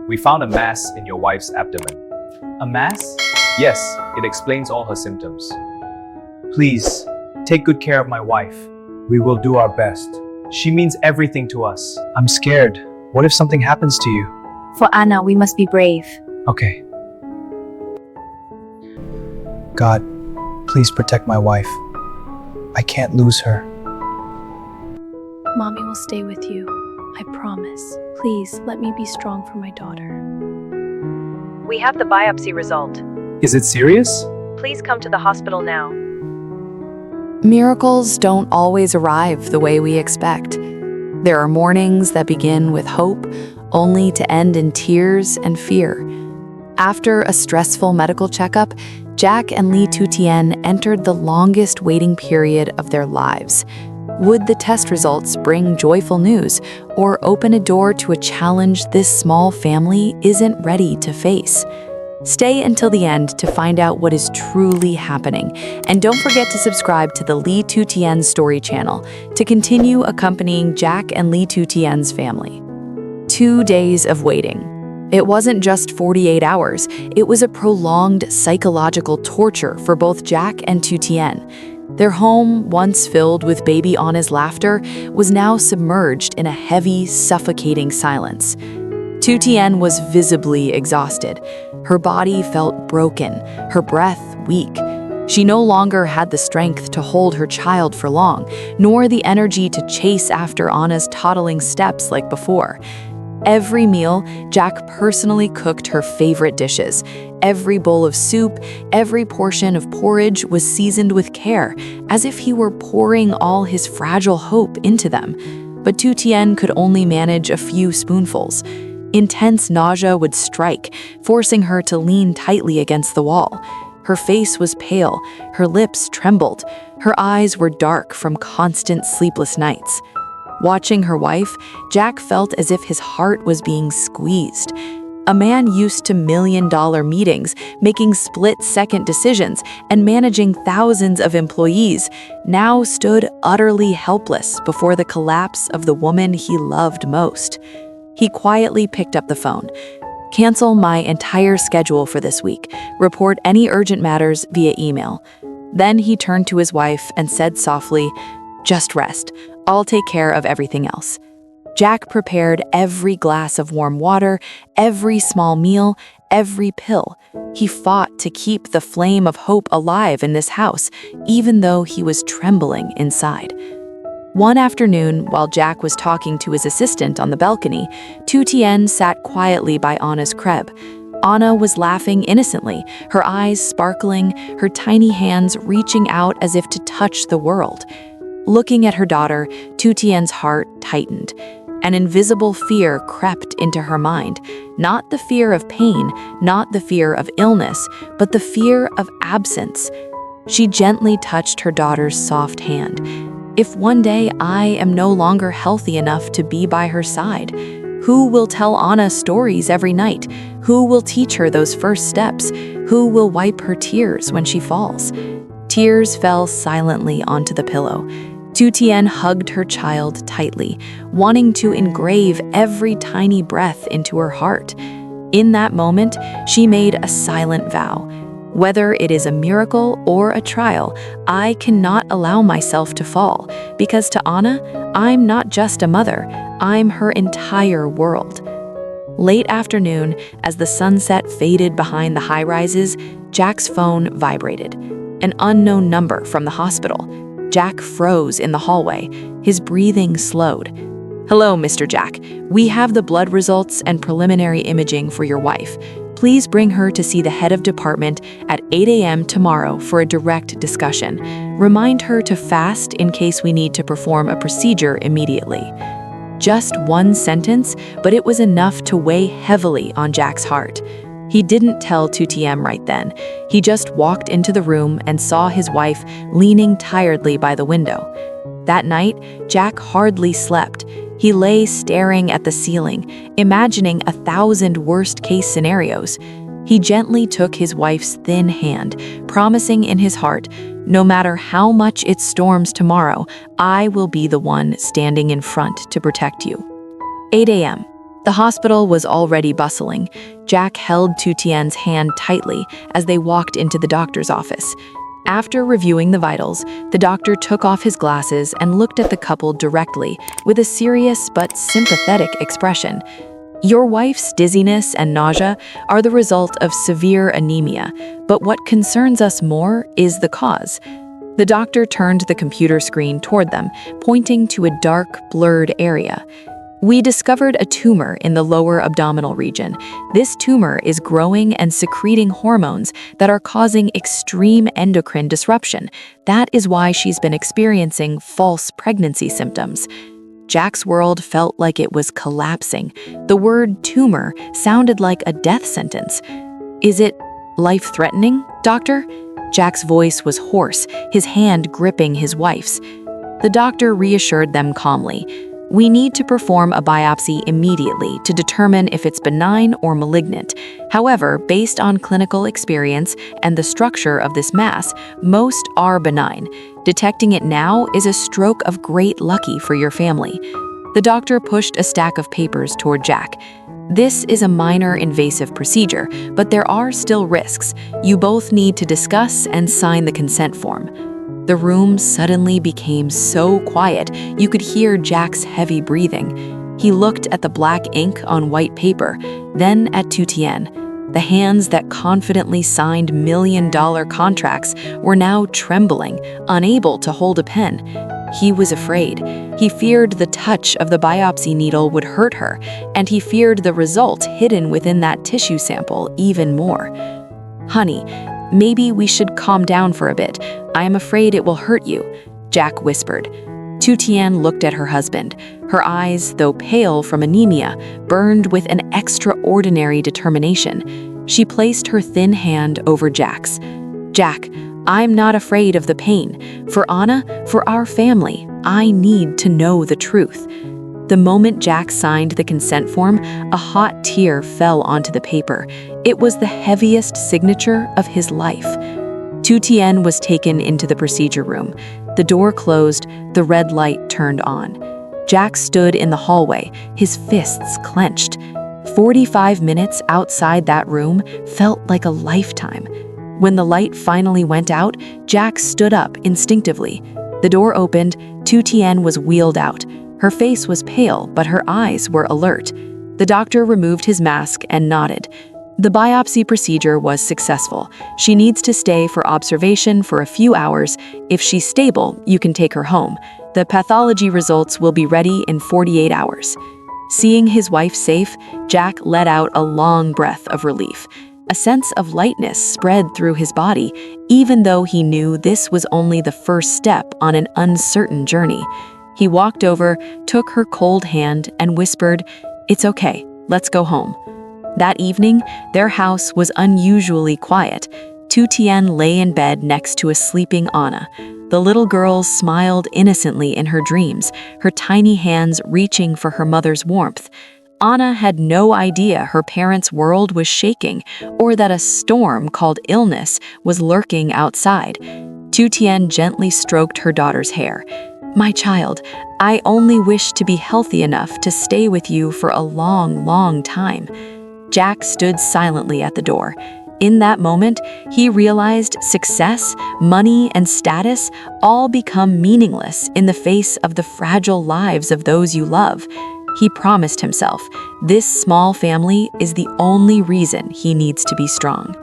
We found a mass in your wife's abdomen. A mass? Yes, it explains all her symptoms. Please, take good care of my wife. We will do our best. She means everything to us. I'm scared. What if something happens to you? For Anna, we must be brave. Okay. God, please protect my wife. I can't lose her. Mommy will stay with you. I promise. Please, let me be strong for my daughter. We have the biopsy result. Is it serious? Please come to the hospital now. Miracles don't always arrive the way we expect. There are mornings that begin with hope, only to end in tears and fear. After a stressful medical checkup, Jack and Ly Tu Tien entered the longest waiting period of their lives. Would the test results bring joyful news or open a door to a challenge this small family isn't ready to face? Stay until the end to find out what is truly happening. And don't forget to subscribe to the Ly Tu Tien story channel to continue accompanying Jack and Ly Tu Tien's family. 2 days of waiting. It wasn't just 48 hours, it was a prolonged psychological torture for both Jack and Tu Tien. Their home, once filled with baby Anna's laughter, was now submerged in a heavy, suffocating silence. Tu Tien was visibly exhausted. Her body felt broken, her breath weak. She no longer had the strength to hold her child for long, nor the energy to chase after Anna's toddling steps like before. Every meal, Jack personally cooked her favorite dishes. Every bowl of soup, every portion of porridge was seasoned with care, as if he were pouring all his fragile hope into them. But Tu Tien could only manage a few spoonfuls. Intense nausea would strike, forcing her to lean tightly against the wall. Her face was pale, her lips trembled, her eyes were dark from constant sleepless nights. Watching her wife, Jack felt as if his heart was being squeezed. A man used to million-dollar meetings, making split-second decisions, and managing thousands of employees, now stood utterly helpless before the collapse of the woman he loved most. He quietly picked up the phone. Cancel my entire schedule for this week. Report any urgent matters via email. Then he turned to his wife and said softly, "Just rest. I'll take care of everything else." Jack prepared every glass of warm water, every small meal, every pill. He fought to keep the flame of hope alive in this house, even though he was trembling inside. One afternoon, while Jack was talking to his assistant on the balcony, Tu Tien sat quietly by Anna's crib. Anna was laughing innocently, her eyes sparkling, her tiny hands reaching out as if to touch the world. Looking at her daughter, Tu Tien's heart tightened. An invisible fear crept into her mind, not the fear of pain, not the fear of illness, but the fear of absence. She gently touched her daughter's soft hand. If one day I am no longer healthy enough to be by her side, who will tell Anna stories every night? Who will teach her those first steps? Who will wipe her tears when she falls? Tears fell silently onto the pillow. Tu Tien hugged her child tightly, wanting to engrave every tiny breath into her heart. In that moment, she made a silent vow. Whether it is a miracle or a trial, I cannot allow myself to fall, because to Anna, I'm not just a mother, I'm her entire world. Late afternoon, as the sunset faded behind the high-rises, Jack's phone vibrated. An unknown number from the hospital. Jack froze in the hallway. His breathing slowed. "Hello, Mr. Jack. We have the blood results and preliminary imaging for your wife. Please bring her to see the head of department at 8 a.m. tomorrow for a direct discussion. Remind her to fast in case we need to perform a procedure immediately." Just one sentence, but it was enough to weigh heavily on Jack's heart. He didn't tell Tu Tien right then. He just walked into the room and saw his wife leaning tiredly by the window. That night, Jack hardly slept. He lay staring at the ceiling, imagining 1,000 worst-case scenarios. He gently took his wife's thin hand, promising in his heart, "No matter how much it storms tomorrow, I will be the one standing in front to protect you." 8 a.m. The hospital was already bustling. Jack held Tu Tien's hand tightly as they walked into the doctor's office. After reviewing the vitals, the doctor took off his glasses and looked at the couple directly with a serious but sympathetic expression. Your wife's dizziness and nausea are the result of severe anemia, but what concerns us more is the cause. The doctor turned the computer screen toward them, pointing to a dark, blurred area. We discovered a tumor in the lower abdominal region. This tumor is growing and secreting hormones that are causing extreme endocrine disruption. That is why she's been experiencing false pregnancy symptoms. Jack's world felt like it was collapsing. The word tumor sounded like a death sentence. Is it life-threatening, doctor? Jack's voice was hoarse, his hand gripping his wife's. The doctor reassured them calmly. We need to perform a biopsy immediately to determine if it's benign or malignant. However, based on clinical experience and the structure of this mass, most are benign. Detecting it now is a stroke of great lucky for your family. The doctor pushed a stack of papers toward Jack. This is a minor invasive procedure, but there are still risks. You both need to discuss and sign the consent form. The room suddenly became so quiet you could hear Jack's heavy breathing. He looked at the black ink on white paper, then at Tu Tien. The hands that confidently signed million-dollar contracts were now trembling, unable to hold a pen. He was afraid. He feared the touch of the biopsy needle would hurt her, and he feared the result hidden within that tissue sample even more. Honey, maybe we should calm down for a bit. I am afraid it will hurt you, Jack whispered. Tu Tien looked at her husband. Her eyes, though pale from anemia, burned with an extraordinary determination. She placed her thin hand over Jack's. Jack, I'm not afraid of the pain. For Anna, for our family, I need to know the truth. The moment Jack signed the consent form, a hot tear fell onto the paper. It was the heaviest signature of his life. Tu Tien was taken into the procedure room. The door closed, the red light turned on. Jack stood in the hallway, his fists clenched. 45 minutes outside that room felt like a lifetime. When the light finally went out, Jack stood up instinctively. The door opened, Tu Tien was wheeled out. Her face was pale, but her eyes were alert. The doctor removed his mask and nodded. The biopsy procedure was successful. She needs to stay for observation for a few hours. If she's stable, you can take her home. The pathology results will be ready in 48 hours. Seeing his wife safe, Jack let out a long breath of relief. A sense of lightness spread through his body, even though he knew this was only the first step on an uncertain journey. He walked over, took her cold hand, and whispered, "It's okay, let's go home." That evening, their house was unusually quiet. Tu Tien lay in bed next to a sleeping Anna. The little girl smiled innocently in her dreams, her tiny hands reaching for her mother's warmth. Anna had no idea her parents' world was shaking or that a storm called illness was lurking outside. Tu Tien gently stroked her daughter's hair. "My child, I only wish to be healthy enough to stay with you for a long, long time." Jack stood silently at the door. In that moment, he realized success, money, and status all become meaningless in the face of the fragile lives of those you love. He promised himself, this small family is the only reason he needs to be strong.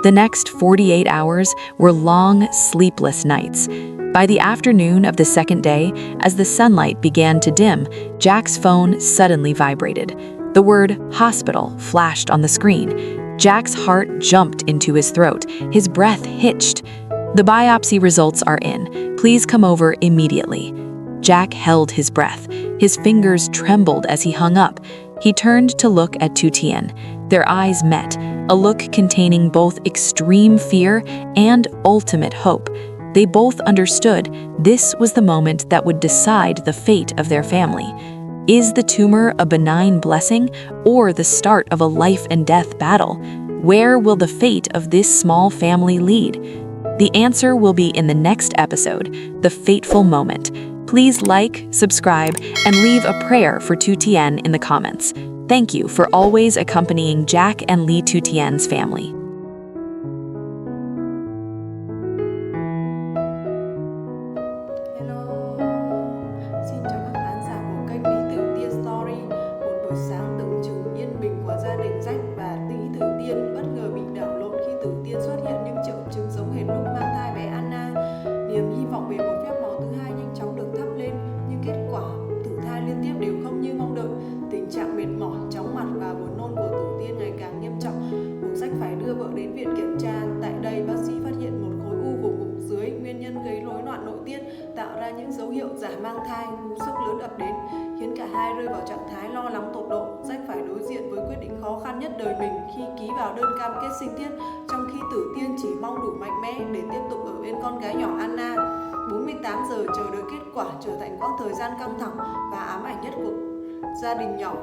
The next 48 hours were long, sleepless nights. By the afternoon of the second day, as the sunlight began to dim, Jack's phone suddenly vibrated. The word hospital flashed on the screen. Jack's heart jumped into his throat. His breath hitched. "The biopsy results are in. Please come over immediately." Jack held his breath. His fingers trembled as he hung up. He turned to look at Tu Tien. Their eyes met, a look containing both extreme fear and ultimate hope. They both understood this was the moment that would decide the fate of their family. Is the tumor a benign blessing or the start of a life and death battle? Where will the fate of this small family lead? The answer will be in the next episode, The Fateful Moment. Please like, subscribe, and leave a prayer for Tu Tien in the comments. Thank you for always accompanying Jack and Ly Tu Tien's family. Hello, xin chào các khán giả của kênh Ly Tu Tien Story. Một buổi sáng tưởng chừng yên bình của gia đình Jack và Ly Tu Tien bất ngờ bị đảo lộn khi Tử Tiên xuất hiện những triệu chứng giống hệt lúc mang thai bé Anna. Niềm hy vọng về một phép màu thứ hai nhanh chóng được thắp lên, nhưng kết quả thử thai liên tiếp đều không như mong đợi. Tình trạng mệt mỏi, chóng mặt và buồn nôn của Tử Tiên ngày càng nghiêm trọng, buộc Jack phải đưa vợ đến viện kiểm tra. Tại đây, bác sĩ phát hiện một khối u vùng bụng dưới, nguyên nhân gây rối loạn nội tiết, tạo ra những dấu hiệu giả mang thai. Cú sốc lớn ập đến khiến cả hai rơi vào trạng thái lo lắng tột độ. Jack phải đối diện với quyết định khó khăn nhất đời mình khi ký vào đơn cam kết sinh tiết, trong khi Tử Tiên chỉ mong đủ mạnh mẽ để tiếp tục ở bên con gái nhỏ Anna. 48 giờ chờ đợi kết quả trở thành quãng thời gian căng thẳng và ám ảnh nhất của gia đình nhỏ.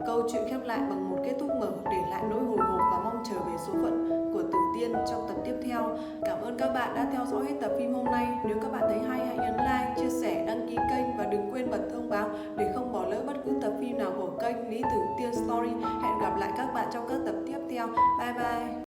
Câu chuyện khép lại bằng một kết thúc mở, để lại nỗi hồi hộp và mong chờ về số phận của Tử Tiên trong tập tiếp theo. Cảm ơn các bạn đã theo dõi hết tập phim hôm nay. Nếu các bạn thấy hay, hãy nhấn like, chia sẻ, đăng ký kênh và đừng quên bật thông báo để không bỏ lỡ bất cứ tập phim nào của kênh Ly Tu Tien Story. Hẹn gặp lại các bạn trong các tập tiếp theo. Bye bye!